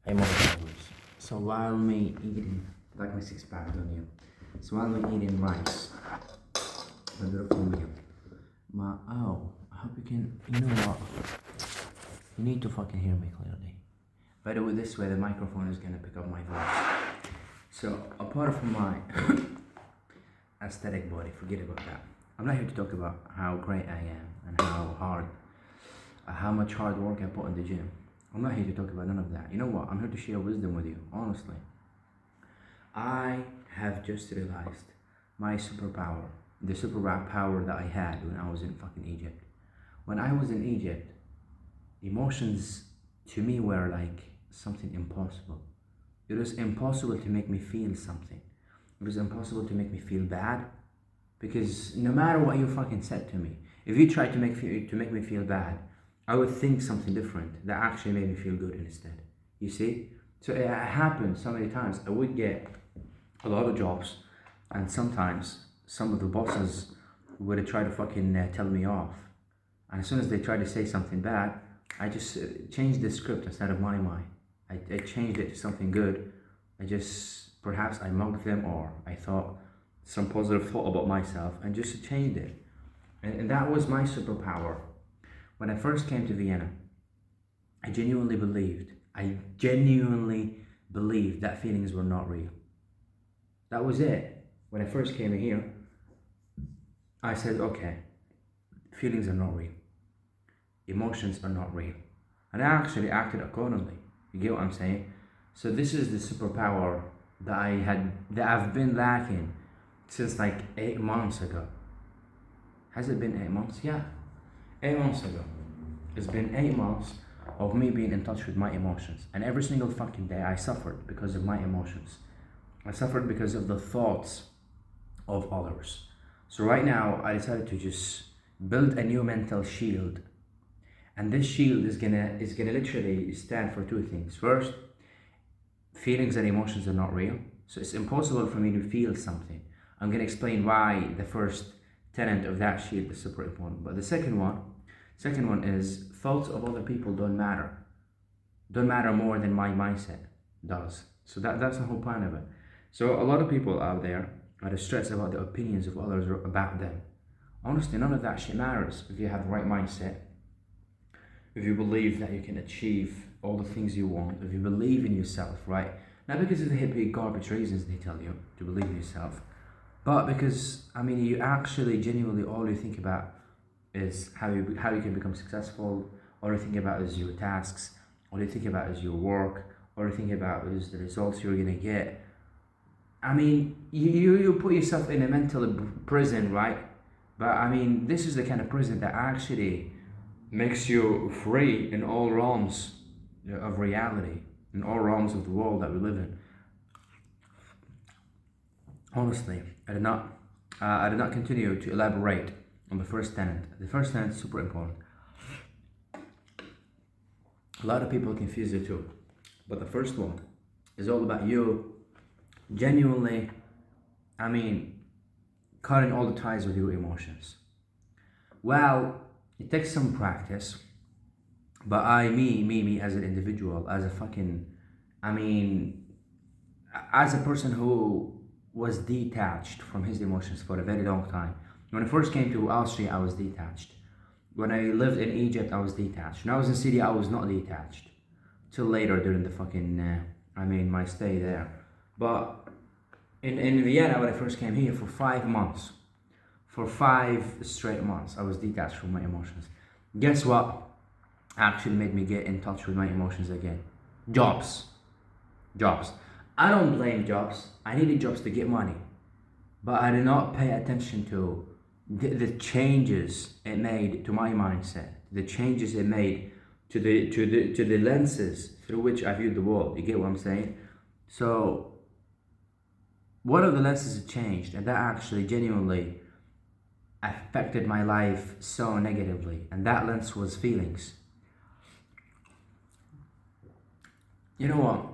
I'm on calories. So while me eating, like my six pack, don't you? So while me eating rice, my beautiful meal, I hope you can, you know what? You need to fucking hear me clearly. By the way, this way the microphone is gonna pick up my voice. So apart from my aesthetic body, forget about that. I'm not here to talk about how great I am and how much hard work I put in the gym. I'm not here to talk about none of that. You know what? I'm here to share wisdom with you, honestly. I have just realized my superpower, the superpower that I had when I was in fucking Egypt. When I was in Egypt, emotions to me were like something impossible. It was impossible to make me feel something. It was impossible to make me feel bad because no matter what you fucking said to me, if you tried to make me feel bad, I would think something different that actually made me feel good instead. You see? So it happened so many times. I would get a lot of jobs, and sometimes some of the bosses would try to fucking tell me off. And as soon as they tried to say something bad, I just changed the script instead of my mind. I changed it to something good. Perhaps I mugged them, or I thought some positive thought about myself and just changed it. And that was my superpower. When I first came to Vienna, I genuinely believed that feelings were not real. That was it. When I first came here, I said, okay, feelings are not real. Emotions are not real. And I actually acted accordingly. You get what I'm saying? So this is the superpower that I've been lacking since like 8 months ago. Has it been 8 months? Yeah. 8 months ago. It's been 8 months of me being in touch with my emotions. And every single fucking day I suffered because of my emotions. I suffered because of the thoughts of others. So right now I decided to just build a new mental shield. And this shield is gonna literally stand for two things. First, feelings and emotions are not real. So it's impossible for me to feel something. I'm gonna explain why the first tenet of that shield is super important. But the second one is thoughts of other people don't matter. Don't matter more than my mindset does. So that's the whole point of it. So a lot of people out there are stressed about the opinions of others about them. Honestly, none of that shit matters if you have the right mindset. If you believe that you can achieve all the things you want, if you believe in yourself, right? Not because of the hippie garbage reasons they tell you to believe in yourself, but because, you actually genuinely all you think about is how you can become successful. All you think about is your tasks. All you think about is your work. All you think about is the results you're gonna get. You put yourself in a mental prison, right? But this is the kind of prison that actually makes you free in all realms of reality, in all realms of the world that we live in. Honestly, I did not continue to elaborate on the first tenet. The first tenet is super important. A lot of people confuse the two, but the first one is all about you genuinely, cutting all the ties with your emotions. Well, it takes some practice, but me as an individual, as a person who was detached from his emotions for a very long time. When I first came to Austria, I was detached. When I lived in Egypt, I was detached. When I was in Syria, I was not detached. Till later during the my stay there. But in Vienna, when I first came here, for 5 months, for 5 straight months, I was detached from my emotions. Guess what actually made me get in touch with my emotions again? Jobs. I don't blame jobs. I needed jobs to get money. But I did not pay attention to the changes it made to my mindset, the changes it made to the lenses through which I viewed the world. You get what I'm saying? So one of the lenses it changed, and that actually genuinely affected my life so negatively, and that lens was feelings. You know what?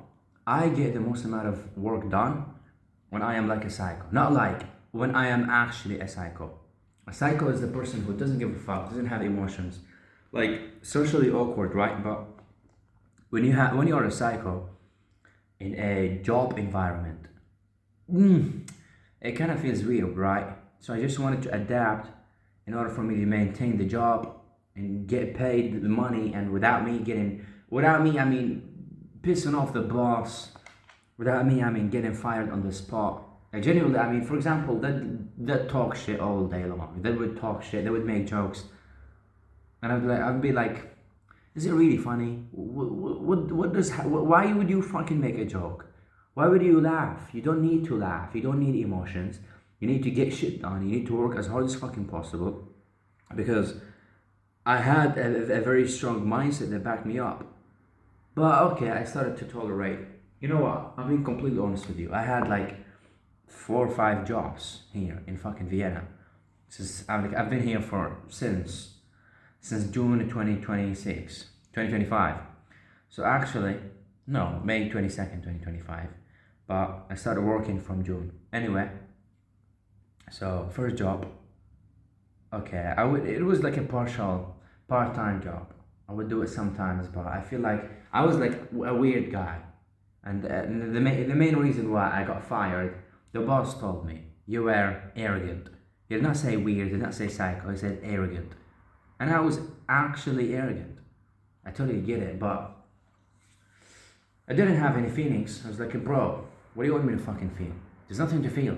I get the most amount of work done when I am like a psycho. Not like, when I am actually a psycho. A psycho is the person who doesn't give a fuck, doesn't have emotions, like socially awkward, right? But when you are a psycho, in a job environment. It kind of feels weird, right? So I just wanted to adapt in order for me to maintain the job and get paid the money, and without me, I mean, pissing off the boss. Without me, I mean, getting fired on the spot. Like, genuinely, I mean, for example, that talk shit all day long. They would talk shit. They would make jokes, and I'd be like, is it really funny? Why would you fucking make a joke? Why would you laugh? You don't need to laugh. You don't need emotions. You need to get shit done. You need to work as hard as fucking possible. Because I had a very strong mindset that backed me up. But okay, I started to tolerate. You know what? I'm being completely honest with you. I had like 4 or 5 jobs here in fucking Vienna. I've been here since June 2025. So actually, no, May 22nd, 2025. But I started working from June. Anyway, so first job, okay, it was like a part-time job. I would do it sometimes, but I feel like I was like a weird guy. And the main reason why I got fired, the boss told me, you were arrogant. He did not say weird, he did not say psycho, he said arrogant. And I was actually arrogant. I totally get it, but I didn't have any feelings. I was like, bro, what do you want me to fucking feel? There's nothing to feel.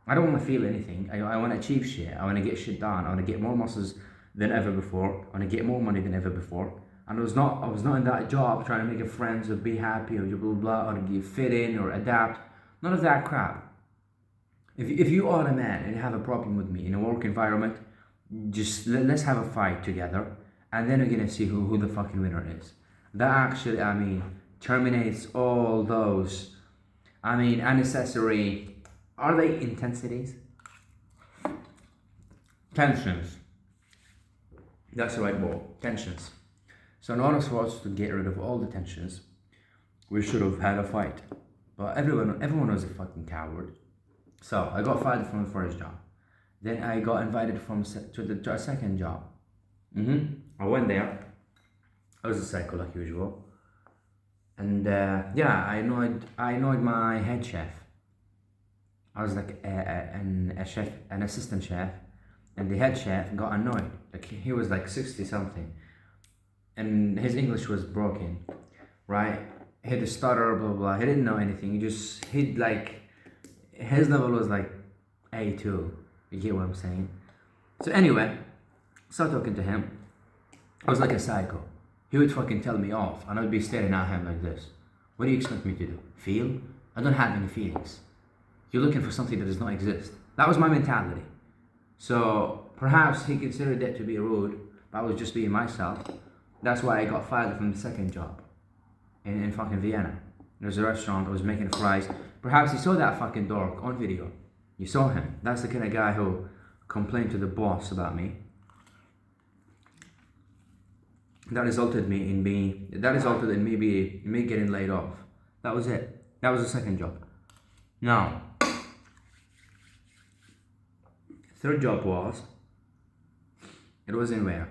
I don't want to feel anything. I want to achieve shit. I want to get shit done. I want to get more muscles than ever before. I want to get more money than ever before. And I was not in that job trying to make friends or be happy or blah blah blah or get fit in or adapt. None of that crap. If you are a man and you have a problem with me in a work environment, just let's have a fight together, and then we're gonna see who the fucking winner is. That actually, I mean, terminates all those, I mean, unnecessary, are they intensities? Tensions. That's the right word, tensions. So in order for us to get rid of all the tensions, we should have had a fight. But everyone was a fucking coward. So I got fired from the first job. Then I got invited to a second job. I went there. I was a psycho like usual. And yeah, I annoyed my head chef. I was like an assistant chef, and the head chef got annoyed. Like he was like 60 something, and his English was broken, right? He had a stutter, blah blah blah. He didn't know anything. He'd like, his level was like A2. You get what I'm saying? So anyway, started talking to him. I was like a psycho. He would fucking tell me off, and I'd be staring at him like this. What do you expect me to do? Feel? I don't have any feelings. You're looking for something that does not exist. That was my mentality. So perhaps he considered that to be rude, but I was just being myself. That's why I got fired from the second job in fucking Vienna. There was a restaurant, I was making fries. Perhaps he saw that fucking dork on video. You saw him. That's the kind of guy who complained to the boss about me. That resulted in me getting laid off. That was it. That was the second job. Now, third job it was in where?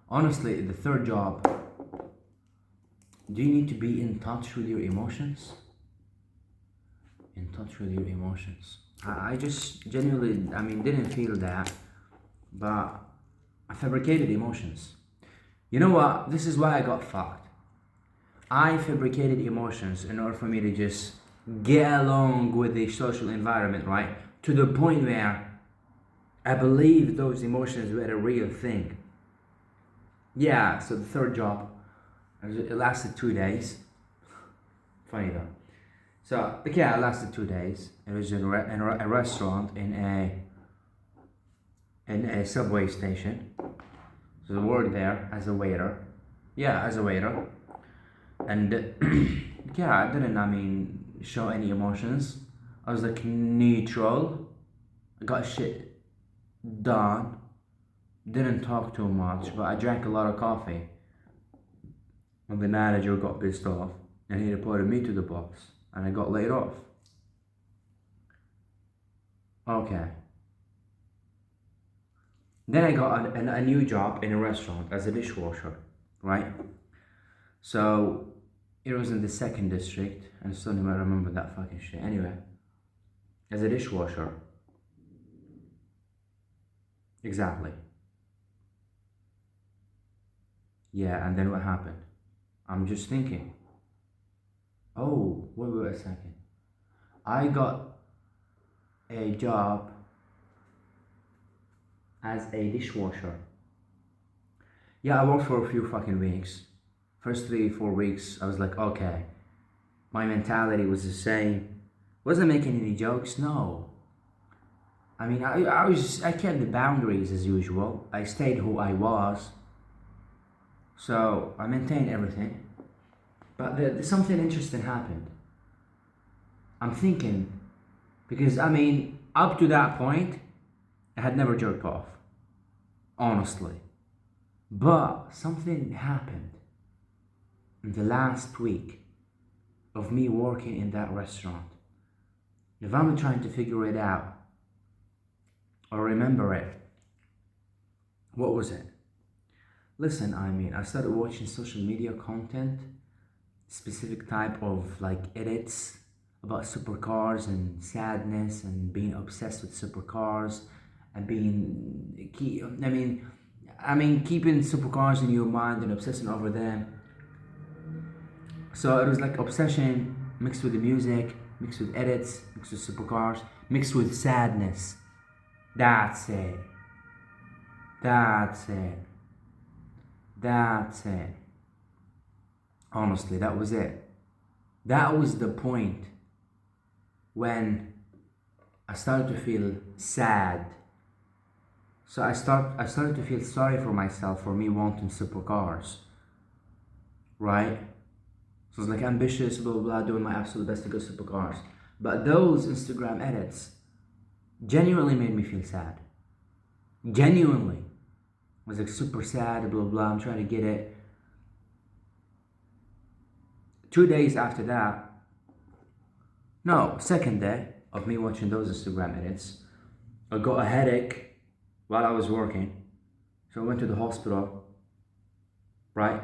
Honestly, the third job, do you need to be in touch with your emotions? In touch with your emotions. I just genuinely, I mean, didn't feel that, but I fabricated emotions. You know what? This is why I got fucked. I fabricated emotions in order for me to just get along with the social environment, right? To the point where I believed those emotions were a real thing. Yeah, so the third job, it lasted 2 days. Funny though. So, yeah, it lasted 2 days. It was in a restaurant in a subway station. So I worked there as a waiter. Yeah, as a waiter. And yeah, I didn't, I mean, show any emotions. I was like neutral. I got shit done. Didn't talk too much, but I drank a lot of coffee. And the manager got pissed off, and he reported me to the boss, and I got laid off. Okay. Then I got a new job in a restaurant as a dishwasher, right? So It was in the second district, and still don't remember that fucking shit. Anyway, as a dishwasher. Exactly. Yeah, and then what happened? I'm just thinking, oh, wait a second. I got a job as a dishwasher. Yeah, I worked for a few fucking weeks. First 3 4 weeks, I was like, okay. My mentality was the same. Wasn't making any jokes, no. I mean, I kept the boundaries as usual. I stayed who I was. So I maintained everything. But something interesting happened. I'm thinking, because I mean, up to that point, I had never jerked off. Honestly. But something happened in the last week of me working in that restaurant. If I'm trying to figure it out or remember it, what was it? Listen, I mean, I started watching social media content, specific type of like edits about supercars and sadness and being obsessed with supercars and keeping supercars in your mind and obsessing over them. So it was like obsession mixed with the music, mixed with edits, mixed with supercars, mixed with sadness. That's it. That's it. That's it. Honestly, that was it. That was the point when I started to feel sad. So I started to feel sorry for myself for me wanting supercars. Right? So it's like ambitious, blah blah blah, doing my absolute best to get supercars. But those Instagram edits genuinely made me feel sad. Genuinely. I was like super sad, blah blah, I'm trying to get it. 2 days after that, no, second day of me watching those Instagram edits, I got a headache while I was working. So I went to the hospital, right?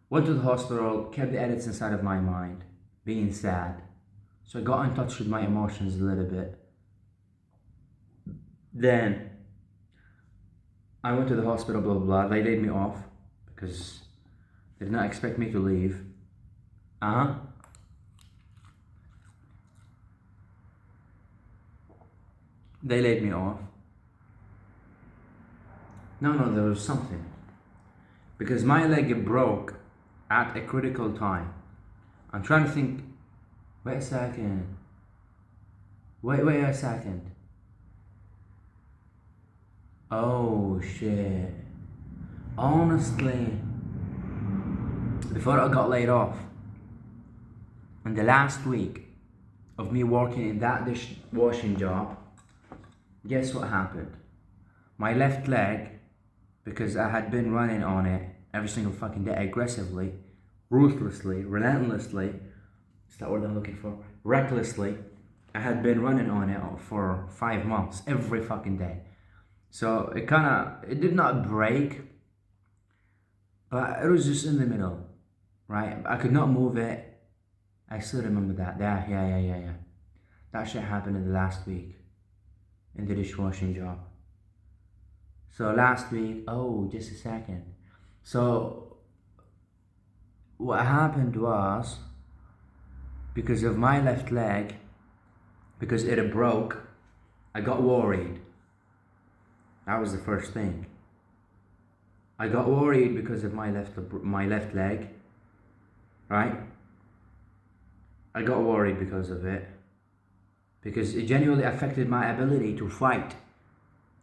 Went to the hospital, kept the edits inside of my mind, being sad. So I got in touch with my emotions a little bit. Then I went to the hospital, blah, blah, blah. They laid me off because they did not expect me to leave. They laid me off. No, there was something. Because my leg broke at a critical time. I'm trying to think. Wait a second. Wait a second. Oh shit. Honestly, before I got laid off, in the last week of me working in that dishwashing job, guess what happened? My left leg, because I had been running on it every single fucking day aggressively, ruthlessly, relentlessly, is that word I'm looking for? Recklessly, I had been running on it for 5 months, every fucking day. So it did not break, but it was just in the middle, right? I could not move it. I still remember that. Yeah. That shit happened in the last week, in the dishwashing job. So last week, just a second. So what happened was, because of my left leg, because it broke, I got worried. That was the first thing. I got worried because of my left leg, right? I got worried because of it, because it genuinely affected my ability to fight.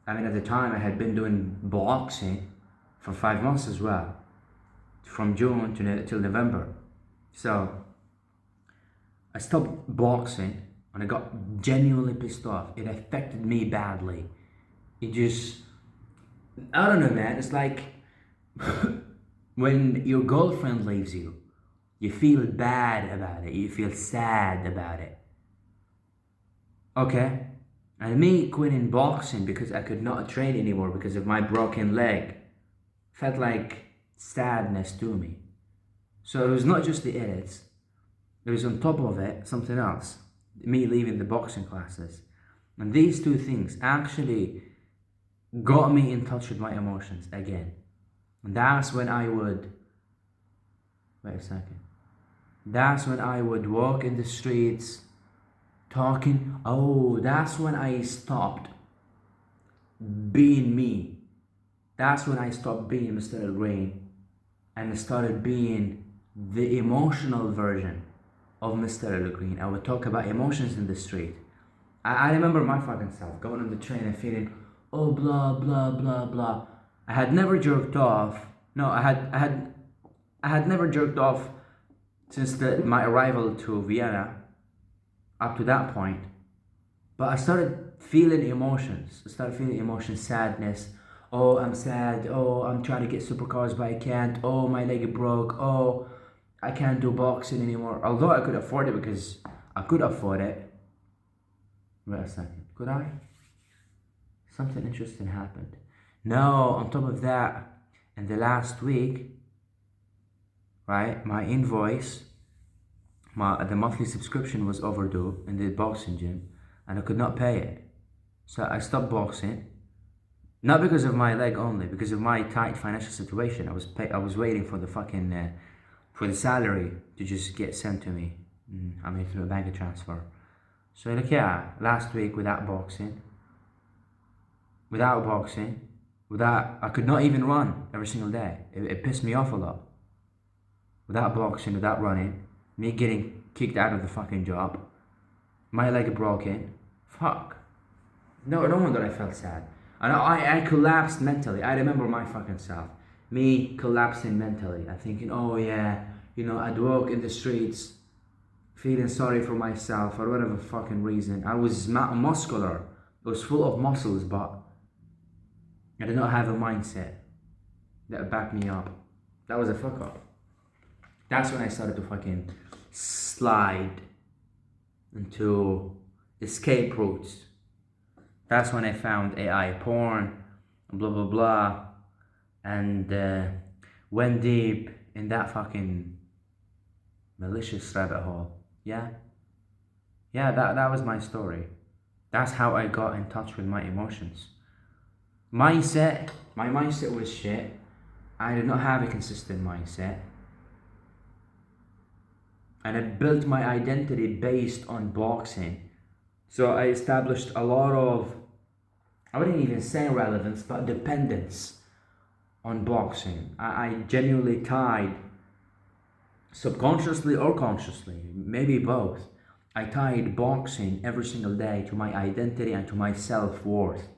I mean, at the time I had been doing boxing for 5 months as well, from June till November. So I stopped boxing and I got genuinely pissed off. It affected me badly. It just, I don't know, man. It's like when your girlfriend leaves you, you feel bad about it. You feel sad about it. Okay? And me quitting boxing because I could not train anymore because of my broken leg felt like sadness to me. So it was not just the edits, there was on top of it something else. Me leaving the boxing classes. And these two things actually got me in touch with my emotions again. And that's when I would, wait a second. That's when I would walk in the streets talking. Oh, that's when I stopped being me. That's when I stopped being Mr. El Rain and started being the emotional version of Mr. El Green. I would talk about emotions in the street. I remember my fucking self going on the train and feeling, oh, blah, blah, blah, blah. I had never jerked off. No, I had never jerked off since my arrival to Vienna up to that point. But I started feeling emotions. I started feeling emotions, sadness. Oh, I'm sad. Oh, I'm trying to get supercars, but I can't. Oh, my leg broke. Oh, I can't do boxing anymore. Although I could afford it because I could afford it. Wait a second. Could I? Something interesting happened. No, on top of that, in the last week, right, my invoice, the monthly subscription was overdue in the boxing gym, and I could not pay it. So I stopped boxing. Not because of my leg only, because of my tight financial situation. I was waiting for the fucking for the salary to just get sent to me. I mean, through a bank transfer. So like, yeah, last week without boxing, I could not even run every single day. It pissed me off a lot. Without boxing, without running, me getting kicked out of the fucking job, my leg broken. Fuck. No wonder I felt sad. And I collapsed mentally. I remember my fucking self. Me collapsing mentally. I'm thinking, oh yeah, I'd walk in the streets feeling sorry for myself for whatever fucking reason. I was muscular. I was full of muscles, but I did not have a mindset that backed me up. That was a fuck up. That's when I started to fucking slide into escape routes. That's when I found AI porn, blah blah blah, and went deep in that fucking malicious rabbit hole. Yeah, that was my story. That's how I got in touch with my emotions. My mindset was shit. I did not have a consistent mindset. And I built my identity based on boxing. So I established a lot of, I wouldn't even say relevance, but dependence on boxing. I genuinely tied, subconsciously or consciously, maybe both, I tied boxing every single day to my identity and to my self-worth.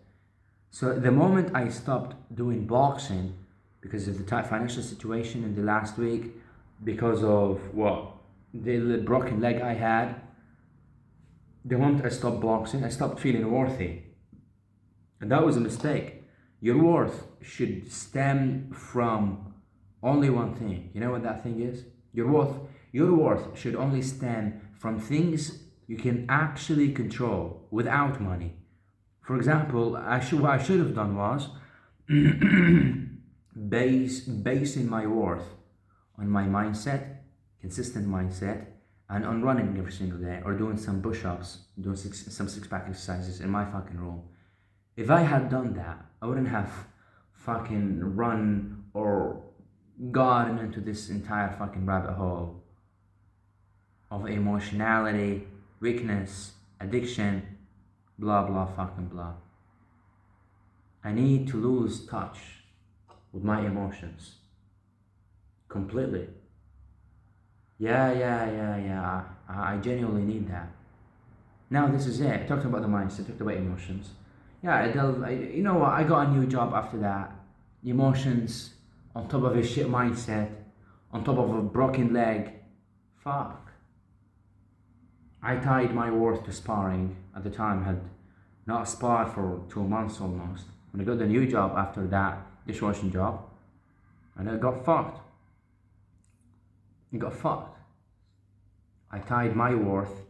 So the moment I stopped doing boxing because of the tight financial situation in the last week, because of the broken leg I had, the moment I stopped boxing, I stopped feeling worthy. And that was a mistake. Your worth should stem from only one thing. You know what that thing is? Your worth should only stem from things you can actually control without money. For example, what I should have done was basing my worth on my mindset, consistent mindset, and on running every single day or doing some push-ups, doing some six-pack exercises in my fucking room. If I had done that, I wouldn't have fucking run or gotten into this entire fucking rabbit hole of emotionality, weakness, addiction, blah blah fucking blah. I need to lose touch with my emotions completely. Yeah. I genuinely need that. Now this is it. I talked about the mindset, talked about emotions. Yeah, you know what? I got a new job after that. Emotions on top of a shit mindset, on top of a broken leg. Fuck. I tied my worth to sparring. At the time, had not sparred for 2 months almost. When I got the new job after that dishwashing job, and I got fucked. I tied my worth,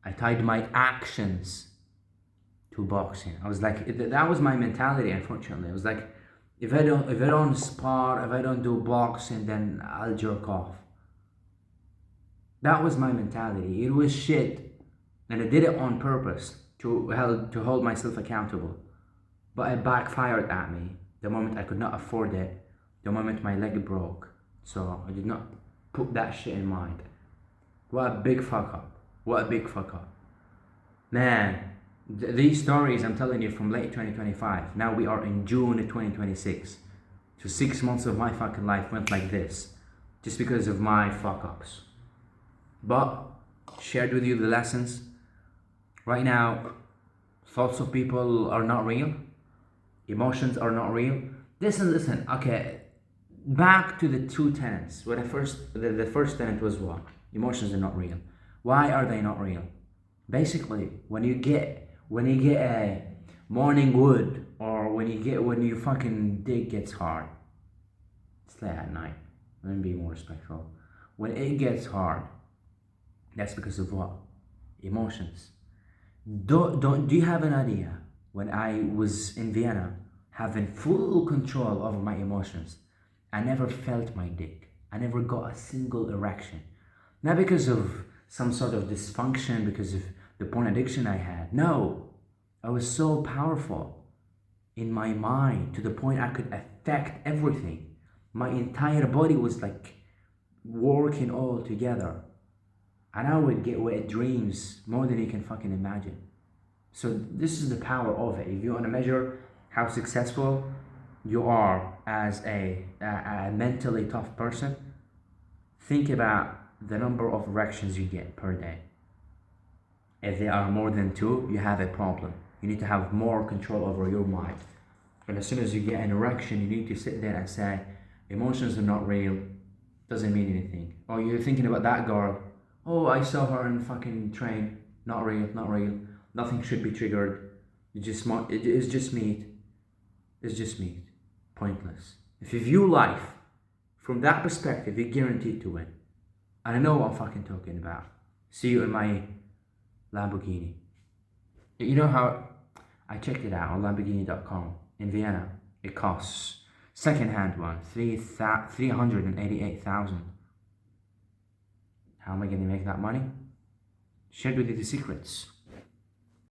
I tied my actions to boxing. I was like, that was my mentality, unfortunately. I was like, if I don't spar, if I don't do boxing, then I'll jerk off. That was my mentality. It was shit, and I did it on purpose to hold myself accountable. But it backfired at me the moment I could not afford it, the moment my leg broke. So I did not put that shit in mind. What a big fuck up. What a big fuck up. Man, these stories I'm telling you from late 2025. Now we are in June 2026. So 6 months of my fucking life went like this. Just because of my fuck ups. But shared with you the lessons. Right now, thoughts of people are not real. Emotions are not real. Listen. Okay, back to the two tenets. When the first tenet was what? Emotions are not real. Why are they not real? Basically, when you get a morning wood, or when you fucking dig gets hard. It's late at night. Let me be more respectful. When it gets hard, that's because of what? Emotions. Do you have an idea? When I was in Vienna, having full control over my emotions, I never felt my dick. I never got a single erection. Not because of some sort of dysfunction, because of the porn addiction I had. No, I was so powerful in my mind to the point I could affect everything. My entire body was like working all together. And I would get wet dreams more than you can fucking imagine. So this is the power of it. If you want to measure how successful you are as a mentally tough person, think about the number of erections you get per day. If there are more than two, you have a problem. You need to have more control over your mind. And as soon as you get an erection, you need to sit there and say, emotions are not real, doesn't mean anything. Or you're thinking about that girl, oh, I saw her in fucking train, not real, nothing should be triggered. It's just meat. It's just meat. Pointless. If you view life from that perspective, you're guaranteed to win. And I know what I'm fucking talking about. See you in my Lamborghini. You know how I checked it out on Lamborghini.com in Vienna. It costs, second-hand one, 388,000. How am I going to make that money? Shared with you the secrets.